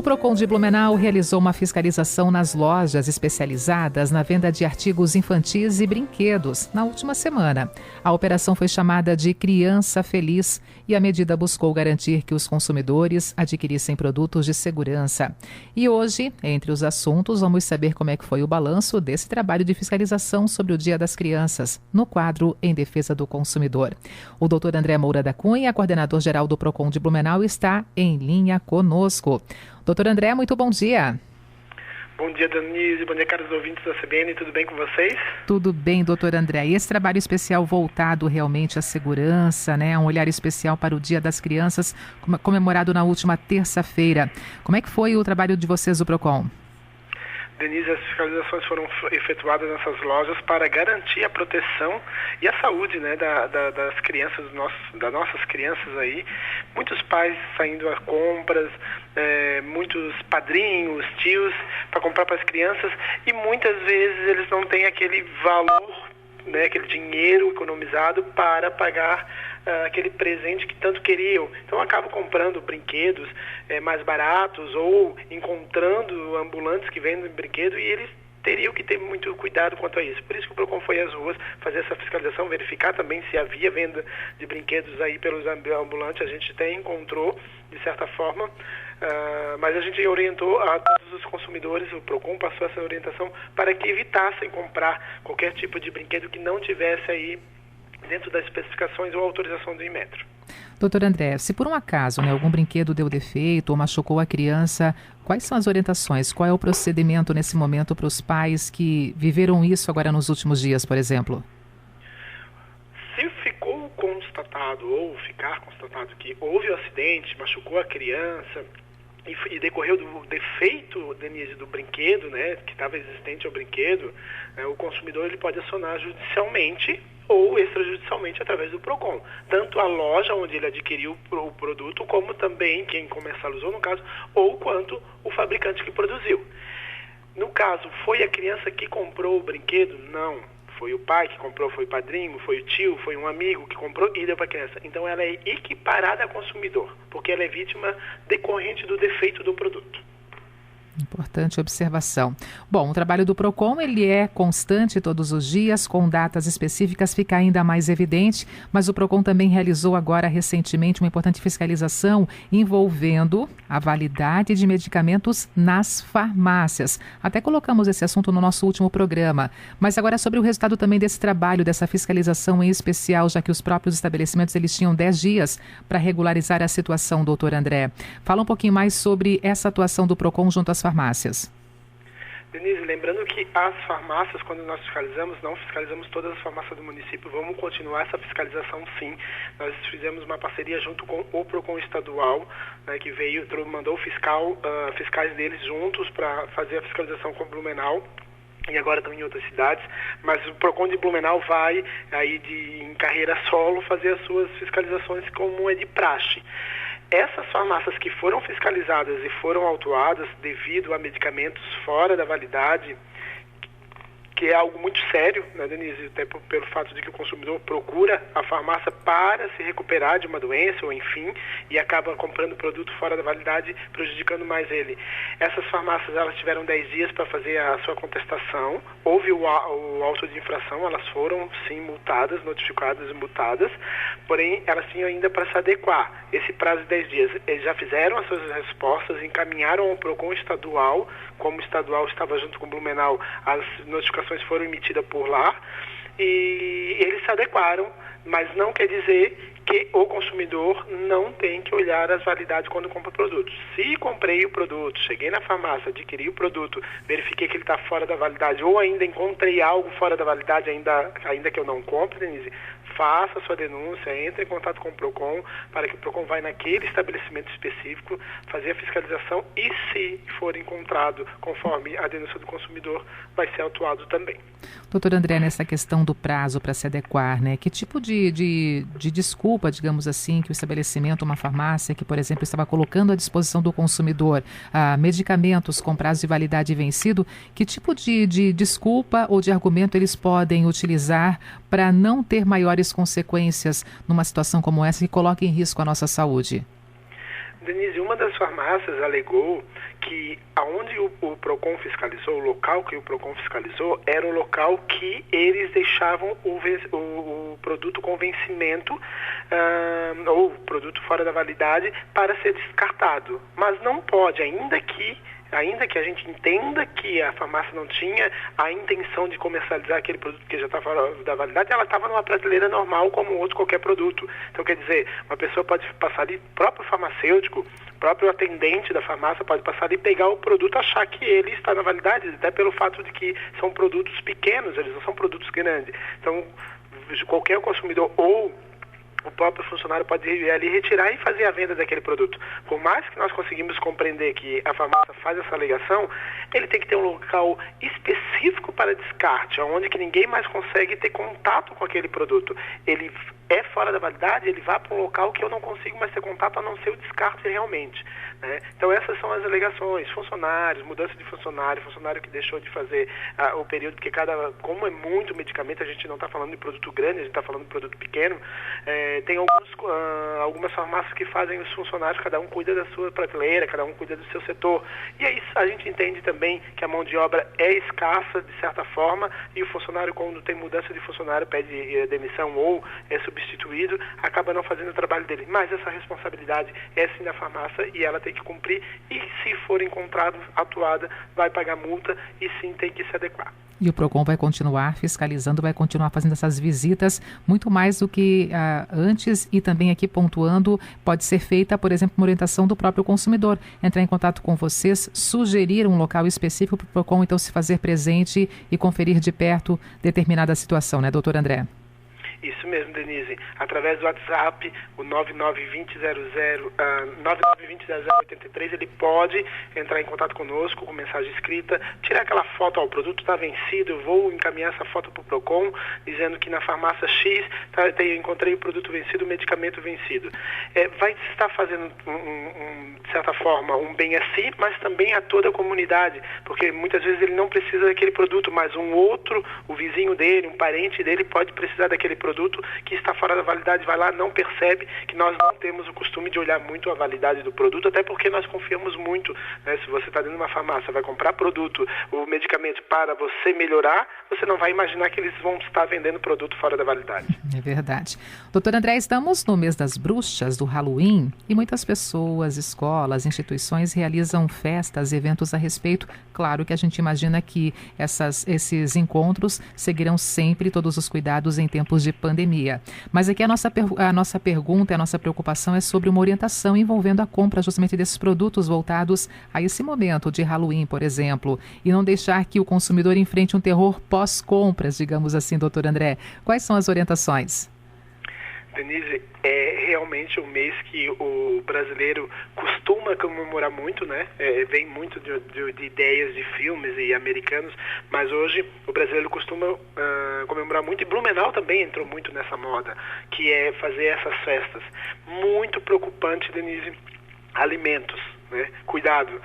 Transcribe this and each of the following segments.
Procon de Blumenau realizou uma fiscalização nas lojas especializadas na venda de artigos infantis e brinquedos na última semana. A operação foi chamada de Criança Feliz e a medida buscou garantir que os consumidores adquirissem produtos de segurança. E hoje, entre os assuntos, vamos saber como é que foi o balanço desse trabalho de fiscalização sobre o Dia das Crianças, no quadro Em Defesa do Consumidor. O Dr. André Moura da Cunha, coordenador-geral do Procon de Blumenau, está em linha conosco. Doutor André, muito bom dia. Bom dia, Denise. Bom dia, caros ouvintes da CBN. Tudo bem com vocês? Tudo bem, doutor André. E esse trabalho especial voltado realmente à segurança, né? Um olhar especial para o Dia das Crianças, comemorado na última terça-feira. Como é que foi o trabalho de vocês do Procon? Denise, as fiscalizações foram efetuadas nessas lojas para garantir a proteção e a saúde, né, das crianças, das nossas crianças aí. Muitos pais saindo a compras, muitos padrinhos, tios, para comprar para as crianças, e muitas vezes eles não têm aquele valor, né, aquele dinheiro economizado para pagar aquele presente que tanto queriam. Então acabam comprando brinquedos mais baratos ou encontrando ambulantes que vendem brinquedo, e eles teriam que ter muito cuidado quanto a isso. Por isso que o Procon foi às ruas fazer essa fiscalização, verificar também se havia venda de brinquedos aí pelos ambulantes. A gente até encontrou, de certa forma, mas a gente orientou a todos os consumidores, o Procon passou essa orientação para que evitassem comprar qualquer tipo de brinquedo que não tivesse aí dentro das especificações ou autorização do Inmetro. Doutor André, se por um acaso algum brinquedo deu defeito ou machucou a criança, quais são as orientações? Qual é o procedimento nesse momento para os pais que viveram isso agora nos últimos dias, por exemplo? Se ficou constatado ou ficar constatado que houve um acidente, machucou a criança e decorreu do defeito, Denise, do brinquedo, né, que estava existente ao brinquedo, o consumidor ele pode acionar judicialmente ou extrajudicialmente através do Procon. Tanto a loja onde ele adquiriu o produto, como também quem comercializou, no caso, ou quanto o fabricante que produziu. No caso, foi a criança que comprou o brinquedo? Não. Foi o pai que comprou, foi o padrinho, foi o tio, foi um amigo que comprou e deu para a criança. Então ela é equiparada a consumidor, porque ela é vítima decorrente do defeito do produto. Importante observação. Bom, o trabalho do Procon, ele é constante todos os dias, com datas específicas fica ainda mais evidente, mas o Procon também realizou agora recentemente uma importante fiscalização envolvendo a validade de medicamentos nas farmácias. Até colocamos esse assunto no nosso último programa, mas agora sobre o resultado também desse trabalho, dessa fiscalização em especial, já que os próprios estabelecimentos eles tinham 10 dias para regularizar a situação, doutor André. Fala um pouquinho mais sobre essa atuação do Procon junto às farmácias. Denise, lembrando que as farmácias, quando nós fiscalizamos, não fiscalizamos todas as farmácias do município, vamos continuar essa fiscalização sim. Nós fizemos uma parceria junto com o Procon estadual, né, que veio, mandou fiscais deles juntos para fazer a fiscalização com Blumenau, e agora estão em outras cidades, mas o Procon de Blumenau vai aí em carreira solo fazer as suas fiscalizações como é de praxe. Essas farmácias que foram fiscalizadas e foram autuadas devido a medicamentos fora da validade, que é algo muito sério, né, Denise, até pelo fato de que o consumidor procura a farmácia para se recuperar de uma doença ou enfim, e acaba comprando produto fora da validade, prejudicando mais ele. Essas farmácias, elas tiveram 10 dias para fazer a sua contestação, houve o auto de infração, elas foram sim multadas, notificadas e multadas, porém elas tinham ainda para se adequar. Esse prazo de 10 dias, eles já fizeram as suas respostas, encaminharam ao Procon estadual, como o estadual estava junto com o Blumenau, as notificações foram emitidas por lá e eles se adequaram, mas não quer dizer que o consumidor não tem que olhar as validades quando compra produtos. Se comprei o produto, cheguei na farmácia, adquiri o produto, verifiquei que ele está fora da validade ou ainda encontrei algo fora da validade, ainda que eu não compre, Denise, faça a sua denúncia, entre em contato com o Procon, para que o Procon vai naquele estabelecimento específico fazer a fiscalização e, se for encontrado conforme a denúncia do consumidor, vai ser autuado também. Doutor André, nessa questão do prazo para se adequar, né? Que tipo de desculpa, digamos assim, que o estabelecimento, uma farmácia que, por exemplo, estava colocando à disposição do consumidor medicamentos com prazo de validade vencido, que tipo de desculpa ou de argumento eles podem utilizar para não ter maiores consequências numa situação como essa que coloque em risco a nossa saúde? Denise, uma das farmácias alegou que aonde o PROCON fiscalizou, o local que o PROCON fiscalizou, era o local que eles deixavam o produto com vencimento ou produto fora da validade para ser descartado. Mas não pode, ainda que a gente entenda que a farmácia não tinha a intenção de comercializar aquele produto que já está fora da validade, ela estava numa prateleira normal como outro qualquer produto. Então, quer dizer, uma pessoa pode passar ali, próprio farmacêutico, próprio atendente da farmácia pode passar ali e pegar o produto, achar que ele está na validade, até pelo fato de que são produtos pequenos, eles não são produtos grandes. Então, qualquer consumidor ou o próprio funcionário pode ir ali retirar e fazer a venda daquele produto. Por mais que nós conseguimos compreender que a farmácia faz essa alegação, ele tem que ter um local específico para descarte, onde que ninguém mais consegue ter contato com aquele produto. Ele é fora da validade, ele vai para um local que eu não consigo mais ter contato, a não ser o descarte realmente, né? Então essas são as alegações, funcionários, mudança de funcionário que deixou de fazer o período, porque como é muito medicamento, a gente não está falando de produto grande, a gente está falando de produto pequeno. Tem algumas farmácias que fazem os funcionários, cada um cuida da sua prateleira, cada um cuida do seu setor. E aí a gente entende também que a mão de obra é escassa, de certa forma, e o funcionário, quando tem mudança de funcionário, pede demissão ou é substituído, acaba não fazendo o trabalho dele. Mas essa responsabilidade é sim da farmácia e ela tem que cumprir, e se for encontrado, atuada, vai pagar multa e sim tem que se adequar. E o PROCON vai continuar fiscalizando, vai continuar fazendo essas visitas, muito mais do que antes, e também aqui pontuando, pode ser feita, por exemplo, uma orientação do próprio consumidor, entrar em contato com vocês, sugerir um local específico para o PROCON, então se fazer presente e conferir de perto determinada situação, né, doutor André? Isso mesmo, Denise. Através do WhatsApp, o 99200083, ele pode entrar em contato conosco com mensagem escrita, tirar aquela foto, o produto está vencido, eu vou encaminhar essa foto para o PROCON, dizendo que na farmácia X encontrei o produto vencido, o medicamento vencido. Vai estar fazendo, de certa forma, um bem a si, mas também a toda a comunidade, porque muitas vezes ele não precisa daquele produto, mas um outro, o vizinho dele, um parente dele, pode precisar daquele produto que está fora da validade, vai lá, não percebe, que nós não temos o costume de olhar muito a validade do produto, até porque nós confiamos muito, né? Se você está dentro de uma farmácia, vai comprar produto, o medicamento para você melhorar, você não vai imaginar que eles vão estar vendendo produto fora da validade. É verdade. Doutor André, estamos no mês das bruxas, do Halloween, e muitas pessoas, escolas, instituições realizam festas, eventos a respeito. Claro que a gente imagina que esses encontros seguirão sempre todos os cuidados em tempos de pandemia. Mas aqui a nossa pergunta, a nossa preocupação é sobre uma orientação envolvendo a compra justamente desses produtos voltados a esse momento de Halloween, por exemplo, e não deixar que o consumidor enfrente um terror pós-compras, digamos assim, doutor André. Quais são as orientações? Denise, é realmente um mês que o brasileiro costuma comemorar muito, né? Vem muito de ideias de filmes e americanos, mas hoje o brasileiro costuma comemorar muito, e Blumenau também entrou muito nessa moda, que é fazer essas festas. Muito preocupante, Denise, alimentos, né? Cuidado,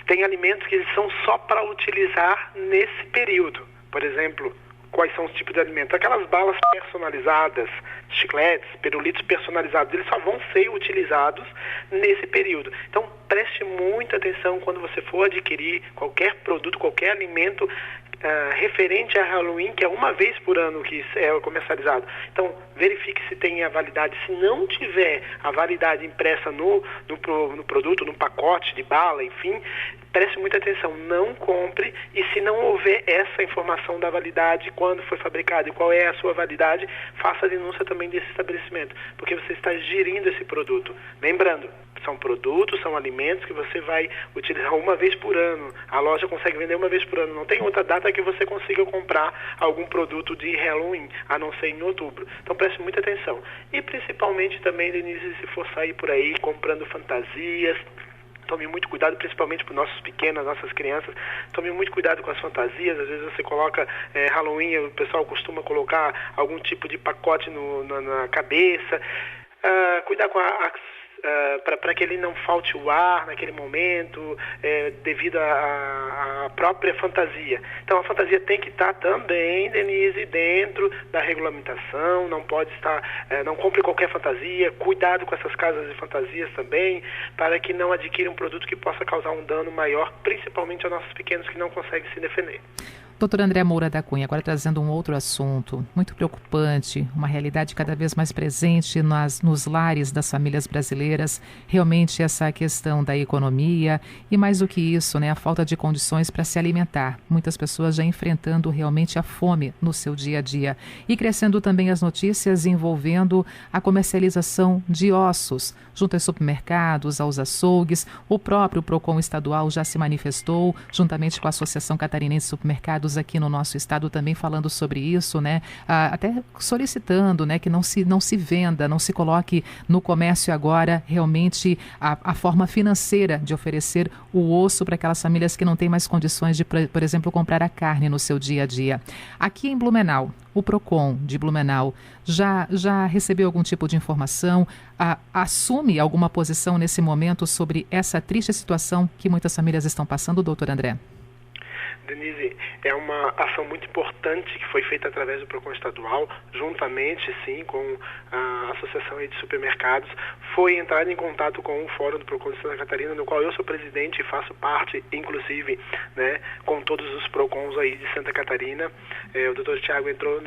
tem alimentos que eles são só para utilizar nesse período. Por exemplo, quais são os tipos de alimentos? Aquelas balas personalizadas, chicletes, pirulitos personalizados, eles só vão ser utilizados nesse período. Então, preste muita atenção quando você for adquirir qualquer produto, qualquer alimento referente a Halloween, que é uma vez por ano que é comercializado. Então, verifique se tem a validade. Se não tiver a validade impressa no produto, no pacote de bala, enfim, preste muita atenção, não compre, e se não houver essa informação da validade, quando foi fabricado e qual é a sua validade, faça a denúncia também desse estabelecimento, porque você está gerindo esse produto. Lembrando, são produtos, são alimentos que você vai utilizar uma vez por ano. A loja consegue vender uma vez por ano. Não tem outra data que você consiga comprar algum produto de Halloween, a não ser em outubro. Então preste muita atenção. E principalmente também, Denise, se for sair por aí comprando fantasias, tome muito cuidado, principalmente para os nossos pequenos, nossas crianças. Tome muito cuidado com as fantasias. Às vezes você coloca Halloween, o pessoal costuma colocar algum tipo de pacote na cabeça. Cuidar com para que ele não falte o ar naquele momento, devido à própria fantasia. Então a fantasia tem que estar também, Denise, dentro da regulamentação, não pode estar, não compre qualquer fantasia, cuidado com essas casas de fantasias também, para que não adquira um produto que possa causar um dano maior, principalmente aos nossos pequenos que não conseguem se defender. Doutor André Moura da Cunha, agora trazendo um outro assunto muito preocupante, uma realidade cada vez mais presente nos lares das famílias brasileiras, realmente essa questão da economia e mais do que isso, né, a falta de condições para se alimentar. Muitas pessoas já enfrentando realmente a fome no seu dia a dia. E crescendo também as notícias envolvendo a comercialização de ossos, junto aos supermercados, aos açougues. O próprio PROCON estadual já se manifestou, juntamente com a Associação Catarinense de Supermercados aqui no nosso estado também falando sobre isso, né? Até solicitando, né, que não se venda, não se coloque no comércio agora realmente a forma financeira de oferecer o osso para aquelas famílias que não têm mais condições de, por exemplo, comprar a carne no seu dia a dia. Aqui em Blumenau, o PROCON de Blumenau já recebeu algum tipo de informação, assume alguma posição nesse momento sobre essa triste situação que muitas famílias estão passando, doutor André? Denise, é uma ação muito importante que foi feita através do PROCON estadual, juntamente, sim, com a Associação de Supermercados. Foi entrar em contato com o Fórum do PROCON de Santa Catarina, no qual eu sou presidente e faço parte, inclusive, né, com todos os PROCONs aí de Santa Catarina. O doutor Tiago entrou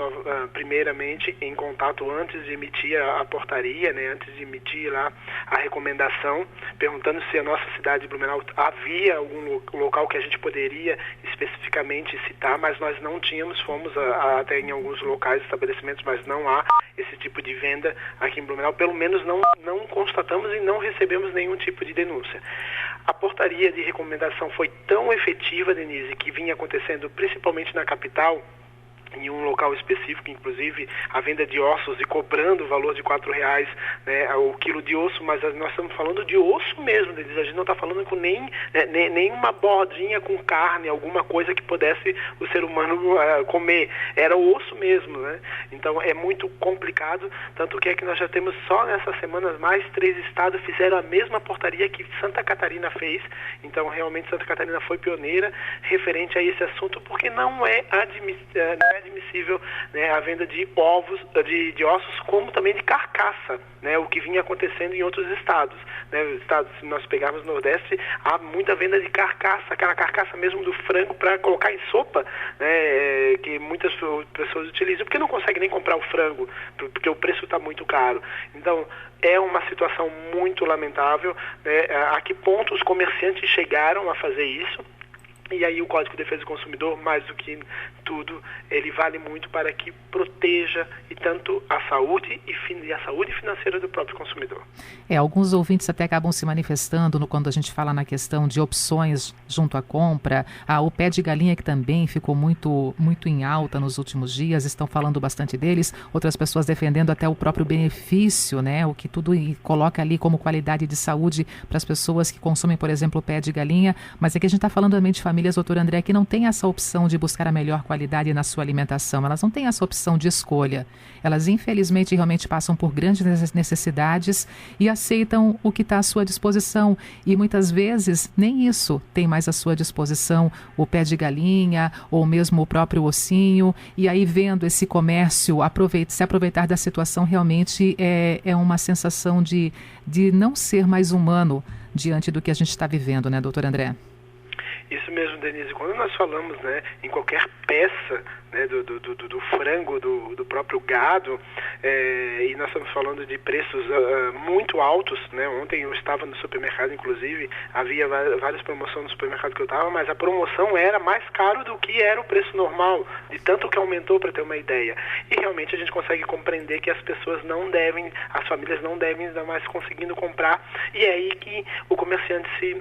primeiramente em contato antes de emitir a portaria, né, antes de emitir lá a recomendação, perguntando se a nossa cidade de Blumenau havia algum local que a gente poderia especificamente citar, mas nós não tínhamos, fomos até em alguns locais, estabelecimentos, mas não há esse tipo de venda aqui em Blumenau, pelo menos não constatamos e não recebemos nenhum tipo de denúncia. A portaria de recomendação foi tão efetiva, Denise, que vinha acontecendo principalmente na capital, em um local específico, inclusive a venda de ossos e cobrando o valor de R$4, né, o quilo de osso, mas nós estamos falando de osso mesmo, a gente não está falando com nem uma bordinha com carne, alguma coisa que pudesse o ser humano comer, era o osso mesmo, né? Então é muito complicado, tanto que é que nós já temos só nessas semanas mais 3 estados fizeram a mesma portaria que Santa Catarina fez, então realmente Santa Catarina foi pioneira referente a esse assunto, porque não é admissível, né, a venda de ovos, de ossos, como também de carcaça, né, o que vinha acontecendo em outros estados, né, se nós pegarmos no Nordeste, há muita venda de carcaça, aquela carcaça mesmo do frango para colocar em sopa, né, que muitas pessoas utilizam, porque não conseguem nem comprar o frango, porque o preço está muito caro. Então, é uma situação muito lamentável, né, a que ponto os comerciantes chegaram a fazer isso. E aí o Código de Defesa do Consumidor, mais do que tudo, ele vale muito para que proteja e tanto a saúde e a saúde financeira do próprio consumidor. Alguns ouvintes até acabam se manifestando quando a gente fala na questão de opções junto à compra. O pé de galinha, que também ficou muito em alta nos últimos dias, estão falando bastante deles. Outras pessoas defendendo até o próprio benefício, né? O que tudo coloca ali como qualidade de saúde para as pessoas que consomem, por exemplo, o pé de galinha. Mas aqui a gente está falando também de famílias, doutor André, que não tem essa opção de buscar a melhor qualidade na sua alimentação. Elas não têm essa opção de escolha. Elas, infelizmente, realmente passam por grandes necessidades e aceitam o que está à sua disposição. E muitas vezes nem isso tem mais à sua disposição, o pé de galinha ou mesmo o próprio ossinho. E aí, vendo esse comércio se aproveitar da situação, realmente é uma sensação de não ser mais humano diante do que a gente está vivendo, né, doutor André? Isso mesmo, Denise. Quando nós falamos, né, em qualquer peça, né, do frango, do próprio gado, e nós estamos falando de preços muito altos, né? Ontem eu estava no supermercado, inclusive, havia várias promoções no supermercado que eu estava, mas a promoção era mais caro do que era o preço normal, de tanto que aumentou, para ter uma ideia. E realmente a gente consegue compreender que as pessoas as famílias não devem estar mais conseguindo comprar, e é aí que o comerciante se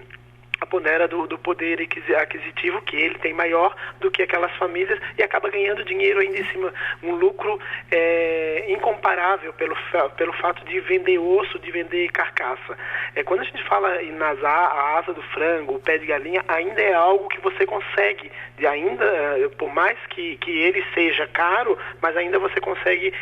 apodera do poder aquisitivo que ele tem maior do que aquelas famílias e acaba ganhando dinheiro ainda em cima, um lucro incomparável pelo fato de vender osso, de vender carcaça. Quando a gente fala a asa do frango, o pé de galinha, ainda é algo que você consegue, por mais que ele seja caro, mas ainda você consegue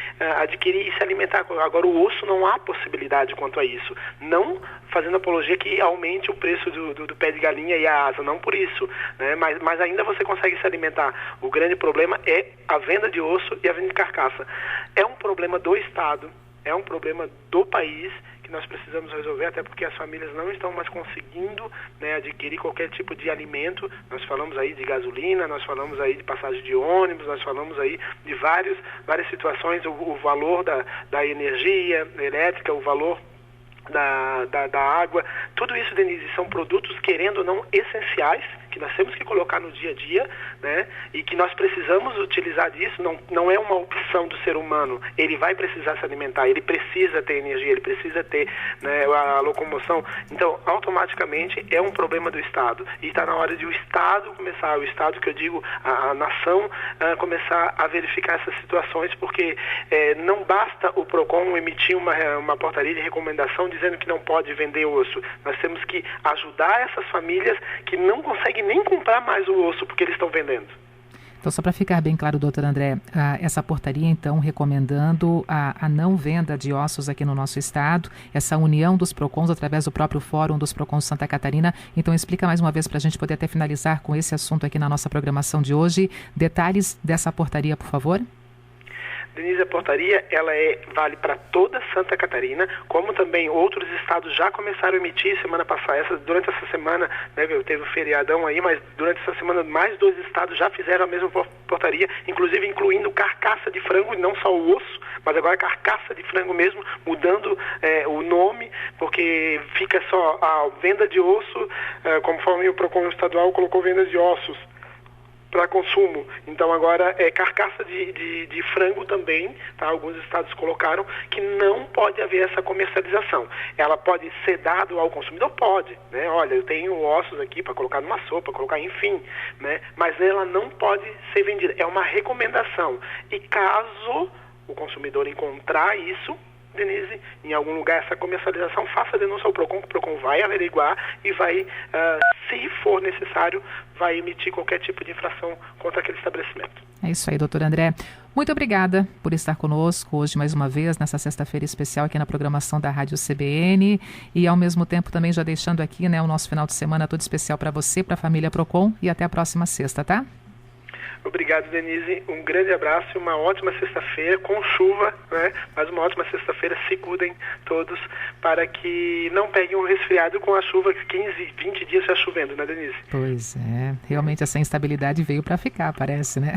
adquirir e se alimentar. Agora o osso não há possibilidade quanto a isso. Não fazendo apologia que aumente o preço do pé de galinha e a asa, não por isso, né? Mas ainda você consegue se alimentar. O grande problema é a venda de osso e a venda de carcaça. É um problema do Estado, é um problema do país que nós precisamos resolver, até porque as famílias não estão mais conseguindo, né, adquirir qualquer tipo de alimento. Nós falamos aí de gasolina, nós falamos aí de passagem de ônibus, nós falamos aí de várias situações, o valor da energia elétrica, o valor da água, tudo isso, Denise, são produtos, querendo ou não, essenciais, que nós temos que colocar no dia a dia, né? E que nós precisamos utilizar disso, não é uma opção do ser humano, ele vai precisar se alimentar, ele precisa ter energia, ele precisa ter, né, a locomoção, então automaticamente é um problema do Estado, e está na hora de o Estado começar, o Estado que eu digo, a nação, começar a verificar essas situações, porque não basta o PROCON emitir uma portaria de recomendação dizendo que não pode vender osso, nós temos que ajudar essas famílias que não conseguem nem comprar mais o osso porque eles estão vendendo. Então, só para ficar bem claro, doutor André, essa portaria, então, recomendando a não venda de ossos aqui no nosso estado, essa união dos PROCONs através do próprio Fórum dos PROCONs de Santa Catarina. Então, explica mais uma vez para a gente poder até finalizar com esse assunto aqui na nossa programação de hoje. Detalhes dessa portaria, por favor. Denise, a portaria vale para toda Santa Catarina, como também outros estados já começaram a emitir semana passada. Durante essa semana, né, teve um feriadão aí, mas durante essa semana mais 2 estados já fizeram a mesma portaria, inclusive incluindo carcaça de frango, e não só o osso, mas agora carcaça de frango mesmo, mudando o nome, porque fica só a venda de osso, conforme o PROCON estadual colocou venda de ossos para consumo. Então agora carcaça de frango também, tá? Alguns estados colocaram que não pode haver essa comercialização. Ela pode ser dado ao consumidor? Pode, né? Olha, eu tenho ossos aqui para colocar numa sopa, colocar, enfim, né? Mas ela não pode ser vendida. É uma recomendação. E caso o consumidor encontrar isso, Denise, em algum lugar essa comercialização, faça a denúncia ao PROCON, que o PROCON vai averiguar e vai, se for necessário, vai emitir qualquer tipo de infração contra aquele estabelecimento. É isso aí, doutor André. Muito obrigada por estar conosco hoje mais uma vez, nessa sexta-feira especial aqui na programação da Rádio CBN, e ao mesmo tempo também já deixando aqui, né, o nosso final de semana todo especial para você, para a família PROCON, e até a próxima sexta, tá? Obrigado, Denise. Um grande abraço e uma ótima sexta-feira, com chuva, né? Mas uma ótima sexta-feira. Se cuidem todos para que não peguem um resfriado com a chuva, 15, 20 dias já chovendo, né, Denise? Pois é. Realmente essa instabilidade veio para ficar, parece, né?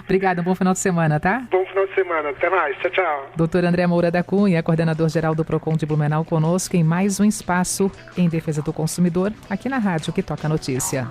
Obrigada, um bom final de semana, tá? Bom final de semana. Até mais. Tchau, tchau. Doutor André Moura da Cunha, coordenador-geral do PROCON de Blumenau, conosco em mais um espaço em defesa do consumidor, aqui na Rádio que toca a notícia.